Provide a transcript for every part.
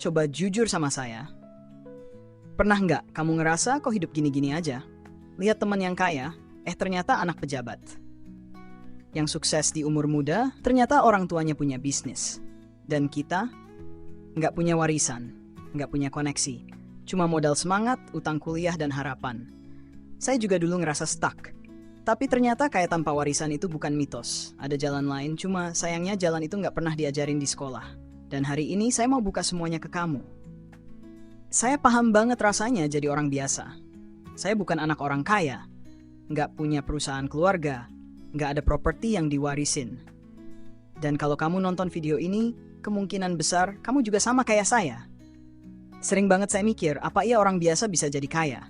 coba jujur sama saya. Pernah nggak kamu ngerasa kok hidup gini-gini aja? Lihat teman yang kaya, ternyata anak pejabat. Yang sukses di umur muda, ternyata orang tuanya punya bisnis. Dan kita nggak punya warisan, nggak punya koneksi. Cuma modal semangat, utang kuliah, dan harapan. Saya juga dulu ngerasa stuck. Tapi ternyata kayak tanpa warisan itu bukan mitos. Ada jalan lain, cuma sayangnya jalan itu nggak pernah diajarin di sekolah. Dan hari ini saya mau buka semuanya ke kamu. Saya paham banget rasanya jadi orang biasa. Saya bukan anak orang kaya, nggak punya perusahaan keluarga, nggak ada properti yang diwarisin. Dan kalau kamu nonton video ini, kemungkinan besar kamu juga sama kayak saya. Sering banget saya mikir, apa iya orang biasa bisa jadi kaya?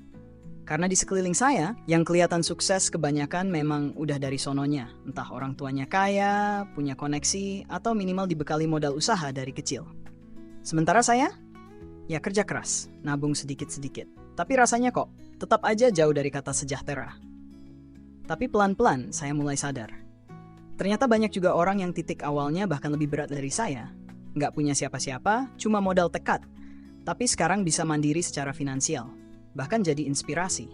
Karena di sekeliling saya, yang kelihatan sukses kebanyakan memang udah dari sononya. Entah orang tuanya kaya, punya koneksi, atau minimal dibekali modal usaha dari kecil. Sementara saya, ya kerja keras, nabung sedikit-sedikit. Tapi rasanya kok, tetap aja jauh dari kata sejahtera. Tapi pelan-pelan saya mulai sadar. Ternyata banyak juga orang yang titik awalnya bahkan lebih berat dari saya. Nggak punya siapa-siapa, cuma modal tekad. Tapi sekarang bisa mandiri secara finansial. Bahkan jadi inspirasi.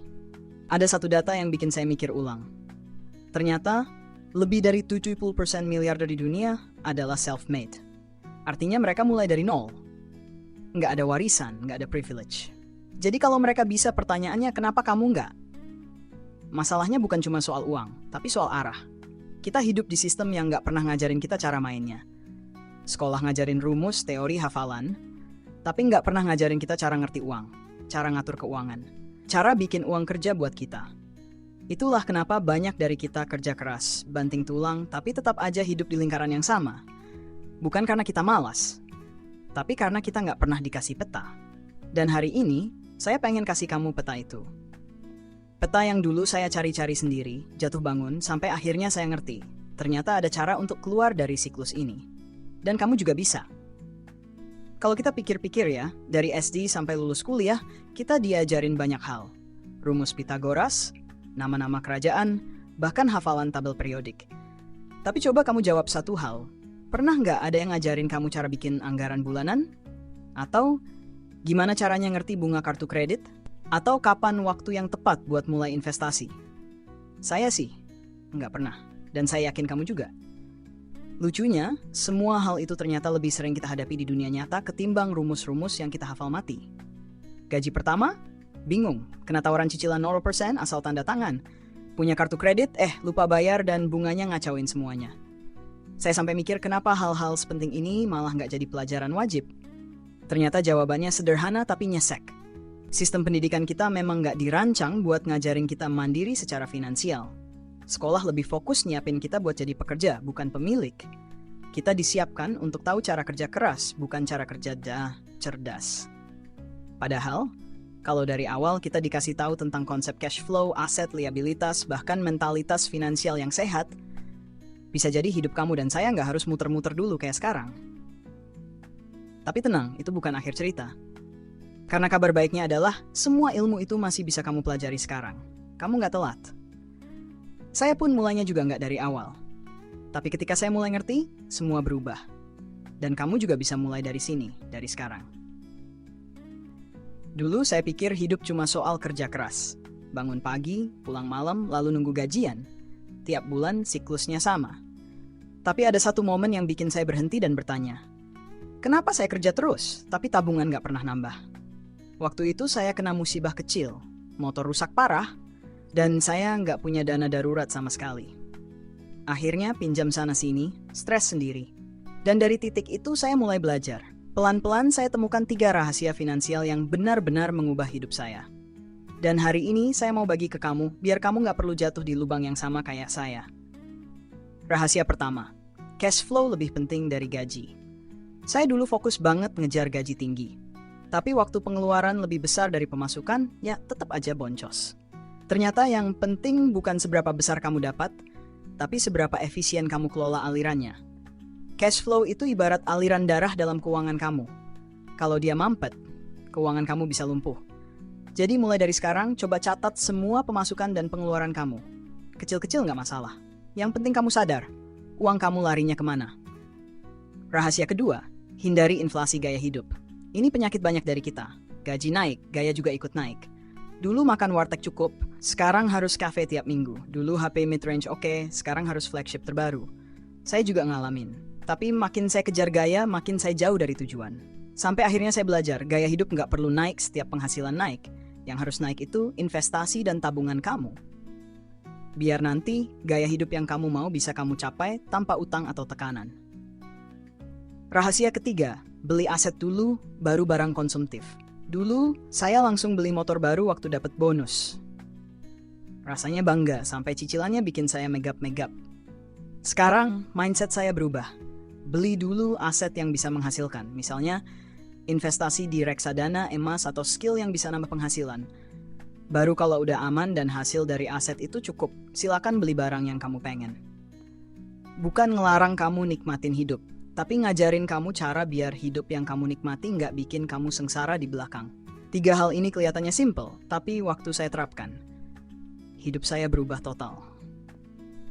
Ada satu data yang bikin saya mikir ulang. Ternyata, lebih dari 70% miliarder di dunia adalah self-made. Artinya mereka mulai dari nol. Nggak ada warisan, nggak ada privilege. Jadi kalau mereka bisa, pertanyaannya kenapa kamu nggak? Masalahnya bukan cuma soal uang, tapi soal arah. Kita hidup di sistem yang nggak pernah ngajarin kita cara mainnya. Sekolah ngajarin rumus, teori, hafalan, tapi nggak pernah ngajarin kita cara ngerti uang, cara ngatur keuangan, cara bikin uang kerja buat kita. Itulah kenapa banyak dari kita kerja keras, banting tulang, tapi tetap aja hidup di lingkaran yang sama. Bukan karena kita malas, tapi karena kita nggak pernah dikasih peta. Dan hari ini, saya pengen kasih kamu peta itu. Peta yang dulu saya cari-cari sendiri, jatuh bangun, sampai akhirnya saya ngerti. Ternyata ada cara untuk keluar dari siklus ini. Dan kamu juga bisa. Kalau kita pikir-pikir ya, dari SD sampai lulus kuliah, kita diajarin banyak hal. Rumus Pitagoras, nama-nama kerajaan, bahkan hafalan tabel periodik. Tapi coba kamu jawab satu hal. Pernah nggak ada yang ngajarin kamu cara bikin anggaran bulanan? Atau gimana caranya ngerti bunga kartu kredit? Atau kapan waktu yang tepat buat mulai investasi? Saya sih, nggak pernah. Dan saya yakin kamu juga. Lucunya, semua hal itu ternyata lebih sering kita hadapi di dunia nyata ketimbang rumus-rumus yang kita hafal mati. Gaji pertama? Bingung. Kena tawaran cicilan 0% asal tanda tangan. Punya kartu kredit? Lupa bayar dan bunganya ngacauin semuanya. Saya sampai mikir kenapa hal-hal sepenting ini malah nggak jadi pelajaran wajib. Ternyata jawabannya sederhana tapi nyesek. Sistem pendidikan kita memang nggak dirancang buat ngajarin kita mandiri secara finansial. Sekolah lebih fokus nyiapin kita buat jadi pekerja, bukan pemilik. Kita disiapkan untuk tahu cara kerja keras, bukan cara kerja cerdas. Padahal, kalau dari awal kita dikasih tahu tentang konsep cash flow, aset, liabilitas, bahkan mentalitas finansial yang sehat, bisa jadi hidup kamu dan saya nggak harus muter-muter dulu kayak sekarang. Tapi tenang, itu bukan akhir cerita. Karena kabar baiknya adalah, semua ilmu itu masih bisa kamu pelajari sekarang. Kamu nggak telat. Saya pun mulainya juga nggak dari awal. Tapi ketika saya mulai ngerti, semua berubah. Dan kamu juga bisa mulai dari sini, dari sekarang. Dulu saya pikir hidup cuma soal kerja keras. Bangun pagi, pulang malam, lalu nunggu gajian. Tiap bulan siklusnya sama. Tapi ada satu momen yang bikin saya berhenti dan bertanya, kenapa saya kerja terus, tapi tabungan nggak pernah nambah? Waktu itu saya kena musibah kecil, motor rusak parah, dan saya nggak punya dana darurat sama sekali. Akhirnya pinjam sana-sini, stres sendiri. Dan dari titik itu saya mulai belajar. Pelan-pelan saya temukan 3 rahasia finansial yang benar-benar mengubah hidup saya. Dan hari ini saya mau bagi ke kamu, biar kamu nggak perlu jatuh di lubang yang sama kayak saya. Rahasia pertama, cash flow lebih penting dari gaji. Saya dulu fokus banget ngejar gaji tinggi. Tapi waktu pengeluaran lebih besar dari pemasukan, ya tetap aja boncos. Ternyata yang penting bukan seberapa besar kamu dapat, tapi seberapa efisien kamu kelola alirannya. Cash flow itu ibarat aliran darah dalam keuangan kamu. Kalau dia mampet, keuangan kamu bisa lumpuh. Jadi mulai dari sekarang, coba catat semua pemasukan dan pengeluaran kamu. Kecil-kecil nggak masalah. Yang penting kamu sadar, uang kamu larinya kemana. Rahasia kedua, hindari inflasi gaya hidup. Ini penyakit banyak dari kita. Gaji naik, gaya juga ikut naik. Dulu makan warteg cukup, sekarang harus kafe tiap minggu. Dulu HP mid-range oke, sekarang harus flagship terbaru. Saya juga ngalamin. Tapi makin saya kejar gaya, makin saya jauh dari tujuan. Sampai akhirnya saya belajar, gaya hidup nggak perlu naik setiap penghasilan naik. Yang harus naik itu investasi dan tabungan kamu. Biar nanti, gaya hidup yang kamu mau bisa kamu capai tanpa utang atau tekanan. Rahasia ketiga, beli aset dulu, baru barang konsumtif. Dulu, saya langsung beli motor baru waktu dapat bonus. Rasanya bangga, sampai cicilannya bikin saya megap-megap. Sekarang, mindset saya berubah. Beli dulu aset yang bisa menghasilkan. Misalnya, investasi di reksadana, emas, atau skill yang bisa nambah penghasilan. Baru kalau udah aman dan hasil dari aset itu cukup, silakan beli barang yang kamu pengen. Bukan ngelarang kamu nikmatin hidup, tapi ngajarin kamu cara biar hidup yang kamu nikmati nggak bikin kamu sengsara di belakang. 3 hal ini kelihatannya simple, tapi waktu saya terapkan, hidup saya berubah total.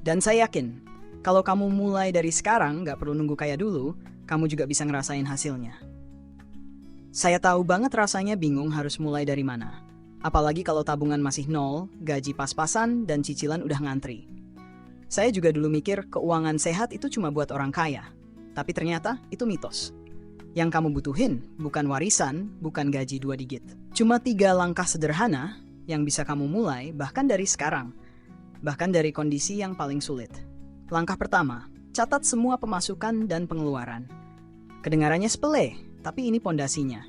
Dan saya yakin, kalau kamu mulai dari sekarang, nggak perlu nunggu kaya dulu, kamu juga bisa ngerasain hasilnya. Saya tahu banget rasanya bingung harus mulai dari mana. Apalagi kalau tabungan masih nol, gaji pas-pasan, dan cicilan udah ngantri. Saya juga dulu mikir keuangan sehat itu cuma buat orang kaya. Tapi ternyata itu mitos. Yang kamu butuhin bukan warisan, bukan gaji 2 digit. Cuma 3 langkah sederhana yang bisa kamu mulai bahkan dari sekarang. Bahkan dari kondisi yang paling sulit. Langkah pertama, catat semua pemasukan dan pengeluaran. Kedengarannya sepele, tapi ini pondasinya.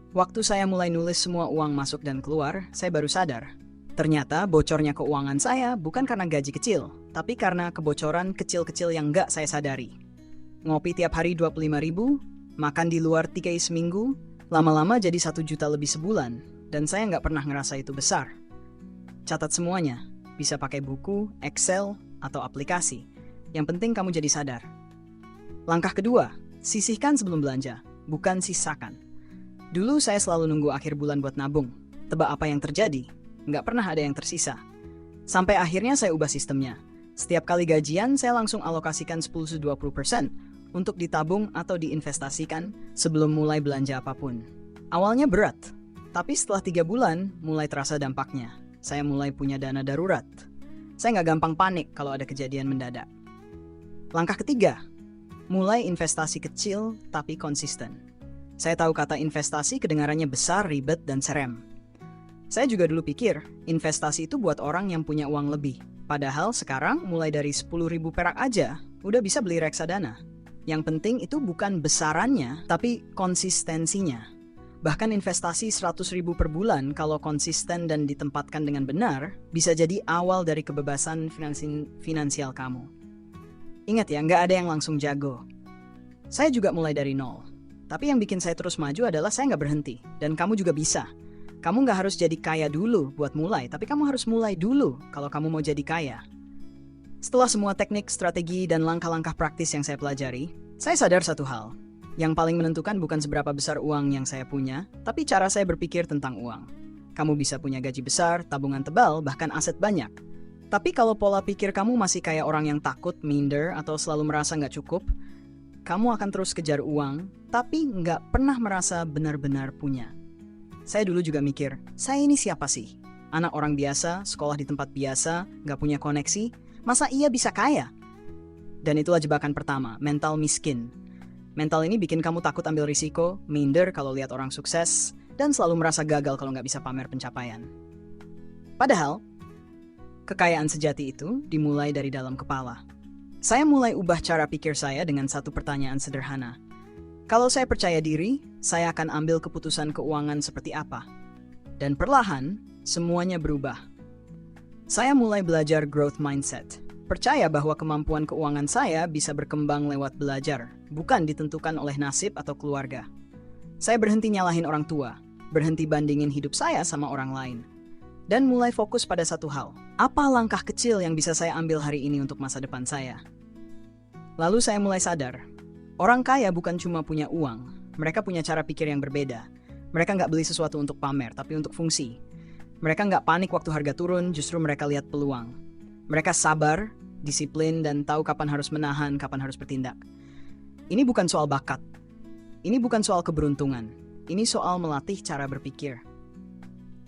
Waktu saya mulai nulis semua uang masuk dan keluar, saya baru sadar. Ternyata bocornya keuangan saya bukan karena gaji kecil, tapi karena kebocoran kecil-kecil yang nggak saya sadari. Ngopi tiap hari 25.000, makan di luar 3 kali seminggu, lama-lama jadi 1 juta lebih sebulan, dan saya nggak pernah ngerasa itu besar. Catat semuanya, bisa pakai buku, Excel, atau aplikasi. Yang penting kamu jadi sadar. Langkah kedua, sisihkan sebelum belanja, bukan sisakan. Dulu saya selalu nunggu akhir bulan buat nabung. Tebak apa yang terjadi? Nggak pernah ada yang tersisa. Sampai akhirnya saya ubah sistemnya. Setiap kali gajian, saya langsung alokasikan 10-20% untuk ditabung atau diinvestasikan sebelum mulai belanja apapun. Awalnya berat, tapi setelah 3 bulan, mulai terasa dampaknya. Saya mulai punya dana darurat. Saya nggak gampang panik kalau ada kejadian mendadak. Langkah ketiga, mulai investasi kecil tapi konsisten. Saya tahu kata investasi kedengarannya besar, ribet, dan serem. Saya juga dulu pikir, investasi itu buat orang yang punya uang lebih. Padahal sekarang mulai dari 10.000 perak aja, udah bisa beli reksadana. Yang penting itu bukan besarannya, tapi konsistensinya. Bahkan investasi 100.000 per bulan kalau konsisten dan ditempatkan dengan benar, bisa jadi awal dari kebebasan finansial kamu. Ingat ya, nggak ada yang langsung jago. Saya juga mulai dari nol. Tapi yang bikin saya terus maju adalah saya nggak berhenti. Dan kamu juga bisa. Kamu nggak harus jadi kaya dulu buat mulai, tapi kamu harus mulai dulu kalau kamu mau jadi kaya. Setelah semua teknik, strategi, dan langkah-langkah praktis yang saya pelajari, saya sadar satu hal. Yang paling menentukan bukan seberapa besar uang yang saya punya, tapi cara saya berpikir tentang uang. Kamu bisa punya gaji besar, tabungan tebal, bahkan aset banyak. Tapi kalau pola pikir kamu masih kayak orang yang takut, minder, atau selalu merasa nggak cukup, kamu akan terus kejar uang, tapi nggak pernah merasa benar-benar punya. Saya dulu juga mikir, saya ini siapa sih? Anak orang biasa, sekolah di tempat biasa, nggak punya koneksi, masa ia bisa kaya? Dan itulah jebakan pertama, mental miskin. Mental ini bikin kamu takut ambil risiko, minder kalau lihat orang sukses, dan selalu merasa gagal kalau nggak bisa pamer pencapaian. Padahal, kekayaan sejati itu dimulai dari dalam kepala. Saya mulai ubah cara pikir saya dengan satu pertanyaan sederhana. Kalau saya percaya diri, saya akan ambil keputusan keuangan seperti apa. Dan perlahan, semuanya berubah. Saya mulai belajar growth mindset. Percaya bahwa kemampuan keuangan saya bisa berkembang lewat belajar, bukan ditentukan oleh nasib atau keluarga. Saya berhenti nyalahin orang tua, berhenti bandingin hidup saya sama orang lain. Dan mulai fokus pada satu hal. Apa langkah kecil yang bisa saya ambil hari ini untuk masa depan saya? Lalu saya mulai sadar, orang kaya bukan cuma punya uang, mereka punya cara pikir yang berbeda. Mereka nggak beli sesuatu untuk pamer, tapi untuk fungsi. Mereka nggak panik waktu harga turun, justru mereka lihat peluang. Mereka sabar, disiplin, dan tahu kapan harus menahan, kapan harus bertindak. Ini bukan soal bakat. Ini bukan soal keberuntungan. Ini soal melatih cara berpikir.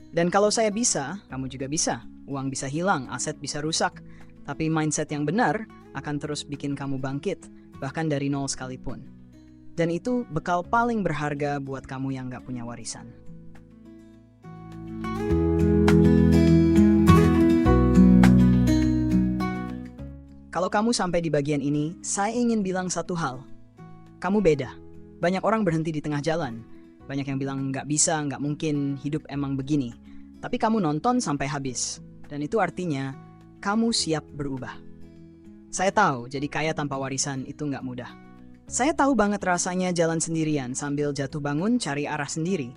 Dan kalau saya bisa, kamu juga bisa. Uang bisa hilang, aset bisa rusak. Tapi mindset yang benar akan terus bikin kamu bangkit, bahkan dari nol sekalipun. Dan itu bekal paling berharga buat kamu yang gak punya warisan. Kalau kamu sampai di bagian ini, saya ingin bilang satu hal. Kamu beda. Banyak orang berhenti di tengah jalan. Banyak yang bilang nggak bisa, nggak mungkin, hidup emang begini. Tapi kamu nonton sampai habis. Dan itu artinya, kamu siap berubah. Saya tahu, jadi kaya tanpa warisan itu nggak mudah. Saya tahu banget rasanya jalan sendirian sambil jatuh bangun cari arah sendiri.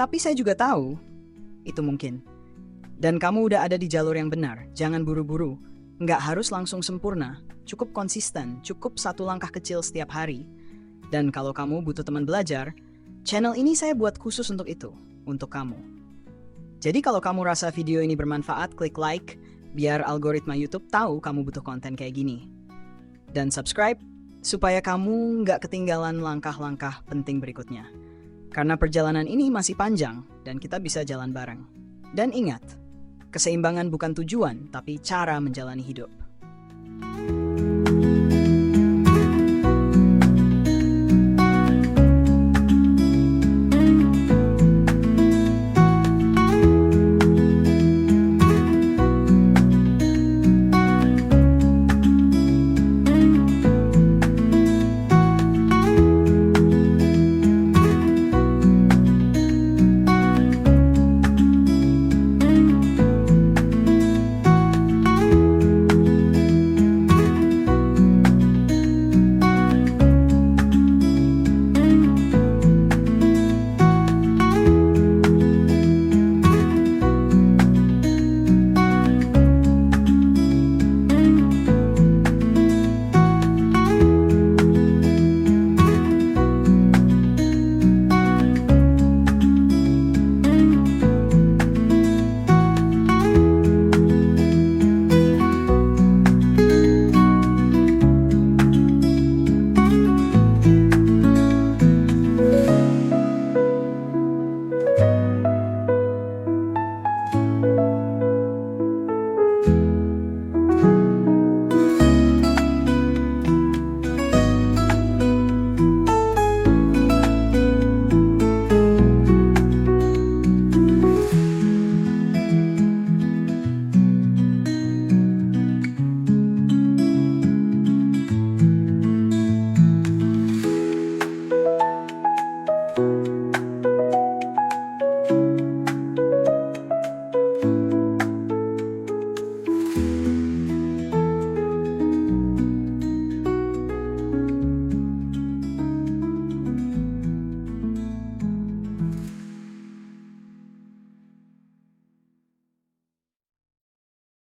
Tapi saya juga tahu, itu mungkin. Dan kamu udah ada di jalur yang benar, jangan buru-buru. Nggak harus langsung sempurna, cukup konsisten, cukup satu langkah kecil setiap hari. Dan kalau kamu butuh teman belajar, channel ini saya buat khusus untuk itu, untuk kamu. Jadi kalau kamu rasa video ini bermanfaat, klik like, biar algoritma YouTube tahu kamu butuh konten kayak gini. Dan subscribe, supaya kamu nggak ketinggalan langkah-langkah penting berikutnya. Karena perjalanan ini masih panjang, dan kita bisa jalan bareng. Dan ingat, keseimbangan bukan tujuan, tapi cara menjalani hidup.